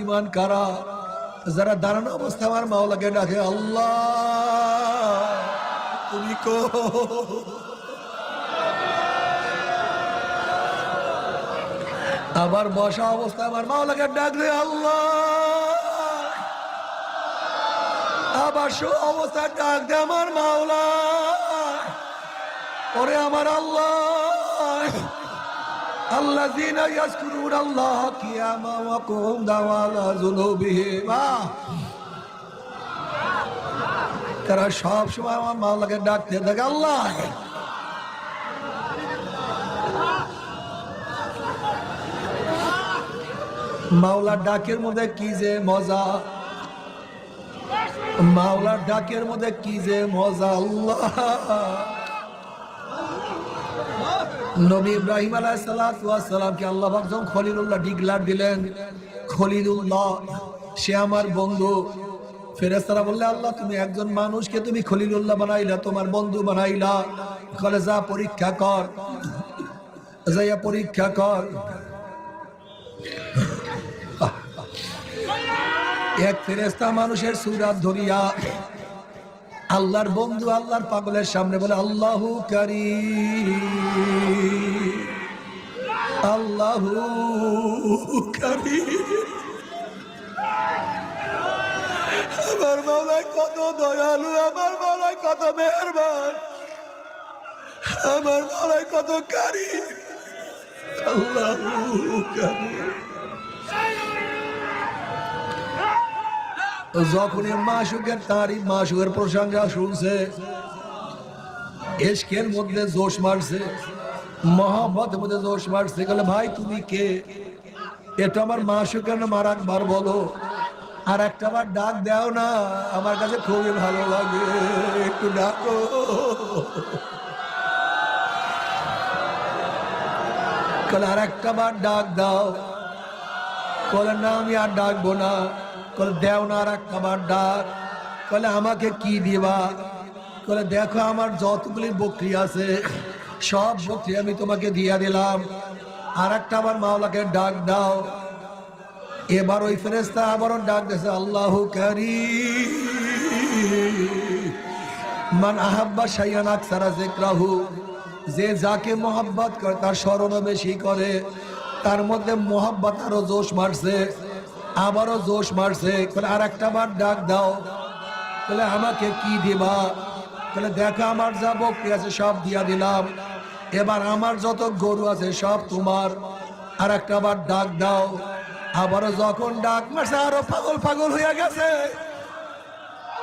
বুদ্ধিমান কারা? যারা দাঁড়ানো অবস্থা আমার মাওলাকে ডাকে আল্লাহ তুমি কো। আবার বসা অবস্থা আমার মাওলাকে ডাকলে আল্লাহ। আবার শো অবস্থা ডাক দে আমার মাওলা, ওরে আমার আল্লাহ। আল্লাযীনা ইয়াযকুরুনাল্লাহ কিয়ামান ওয়া কুউদান ওয়া আলা যুনুবিহিম, তারা সব সময় আমার মাওলাকে ডাকতে থাকে আল্লাহ। মাওলার ডাকের মধ্যে কি যে মজা, মাওলার ডাকের মধ্যে কি যে মজা। আল্লাহ নবী ইব্রাহিম আলাইহিস সালাতু ওয়াস সালামকে আল্লাহ পাক যখন খলিলুল্লাহ ডিক্লেয়ার দিলেন, খলিলুল্লাহ সে আমার বন্ধু, ফেরেশতারা বললে আল্লাহ তুমি একজন মানুষকে তুমি খলিলুল্লাহ বানাইলা, তোমার বন্ধু বানাইলা, বলে যা পরীক্ষা কর, যাইয়া পরীক্ষা কর। এক ফেরেশতা মানুষের সূরত ধরিয়া আল্লাহর বন্ধু আল্লাহর পাগলের সামনে বলে আল্লাহু কারীম, আল্লাহু কারীম। আমার মাওলা কত দয়ালু, আমার মাওলা কত মেহেরবান, আমার মাওলা কত কারীম, আল্লাহু কারীম। যখন মাশুকের তারিফ, মাশুকের প্রশংসা শুনছে, ইশকের মধ্যে জোশ মারছে, মহব্বতের মধ্যে জোশ মারছে, বলে ভাই তুমি কে? এটা আমার মাশুকের নাম, আর একবার বলো, আর একটা বার ডাক দাও না, আমার কাছে খুবই ভালো লাগে, একটু ডাকো। কলে আর একটা বার ডাক দাও, কলে না আমি আর ডাকবো না, কলে দেও না আর একটা বার ডাক। কলে আমাকে কি দিবা? কলে দেখো আমার যতগুলি বকরি আছে সব বকরি আমি তোমাকে দিয়া দিলাম, আর একটা বার মাওলাকে ডাক দাও। এবার ওই ফেরেশতা আবারও ডাক দিয়েছে আল্লাহু কারীম মান আহাব্বা শাইআন আকসারা যিকরাহু, যে যাকে মোহাব্বত করে তার স্মরণ বেশি করে, তার মধ্যে মোহাব্বত আরো জোশ মারছে, আবারও জোশ মারছে। বলে আর একটা বার ডাক দাও। বলে আমাকে কি দিবা? বলে দেখো আমার যা বকরি আছে সব দিয়া দিলাম, এবার আমার যত গরু আছে সব তোমার, আর একটা বার ডাক দাও। আবারও যখন ডাক মারছে আরো পাগল পাগল হয়ে গেছে।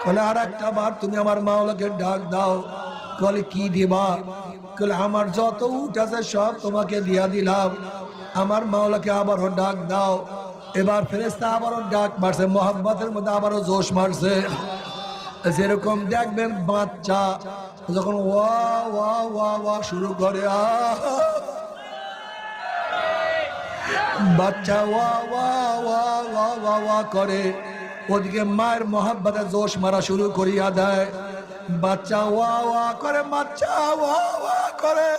বলে আর একটা বার তুমি আমার মাওলাকে ডাক দাও। বলে কি দিবা? বলে আমার যত উট আছে সব তোমাকে দিয়া দিলাম, আমার মাওলাকে আবারও ডাক দাও। এবার ফেরেশতা আবারও ডাক মারছে, মোহাব্বতের মধ্যে আবারও জোশ মারছে। যেরকম দেখবেন বাচ্চা যখন ওয়া ওয়া ওয়া ওয়া শুরু করে, বাচ্চা ওয়া ওয়া ওয়া ওয়া ওয়া ওয়া করে, ওদিকে মায়ের মোহাব্বতে জোশ মারা শুরু করিয়া দেয়। বাচ্চা ওয়া ওয়া করে, বাচ্চা ওয়া ওয়া করে,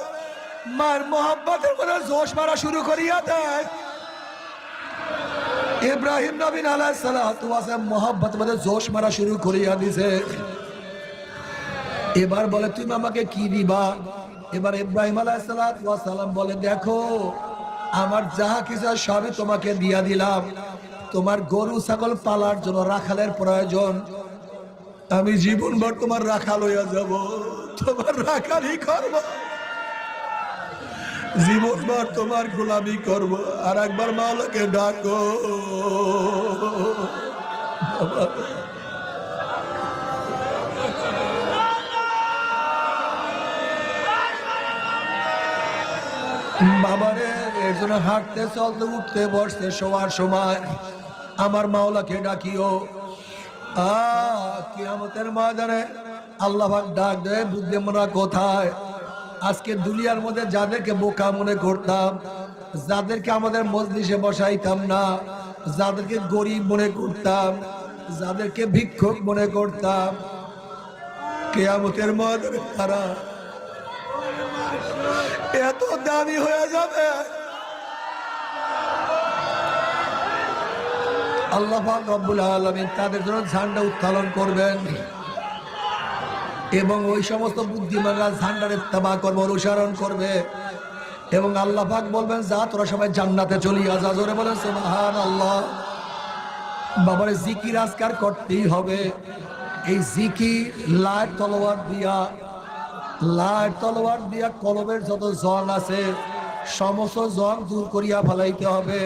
মায়ের মোহাব্বতের মধ্যে জোশ মারা শুরু করিয়া দেয়। ইব্রাহিম নবী আলাইহিস সালাতু ওয়াস সালাম মোহাব্বতের মধ্যে জোশ মারা শুরু করিয়া দিছে। এবার বলে তুমি আমাকে কি দিবা? এবার ইব্রাহিম আলাইহিস সালাতু ওয়াস সালাম বলে দেখো আমার যা কিছু সবই তোমাকে দিয়া দিলাম, তোমার গরু ছাগল পালার জন্য রাখালের প্রয়োজন, আমি জীবনভর তোমার রাখাল হইয়া যাব, তোমার রাখালই করব, জীবনভর তোমার গোলামি করব। আর একবার মাওলাকে ডাকো। বাবারে এর জন্য হাঁটতে চলতে উঠতে বসতে শোয়ার সময় আমার মাওলাকে ডাকিও। কিয়ামতের ময়দানে আল্লাহ পাক ডাক দেয়, বুদ্ধিমানরা কোথায়? আজকে দুনিয়ার মধ্যে যাদেরকে বোকা মনে করতাম, যাদেরকে আমাদের মজলিসে বসাইতাম না, যাদেরকে গরিব মনে করতাম, যাদেরকে ভিক্ষুক মনে করতাম, কিয়ামতের ময়দানে তারা এত দামি হয়ে যাবে, আল্লাহ পাক রব্বুল আলামিন তাদের জন্য ঝান্ডা উত্তোলন করবেন এবং ওই সমস্ত বুদ্ধিমানরা ঝান্ডার ইত্তেবা করবে, অনুসরণ করবে এবং আল্লাহ পাক বলবেন যা তোরা সবাই জান্নাতে চলিয়া যা। জোরে বলেন সুবহানাল্লাহ। বাবার জিকির আজকার করতেই হবে। এই জিকির লাইট তলোয়ার দিয়া কলবের যত জং আছে সমস্ত জং দূর করিয়া ফেলাইতে হবে।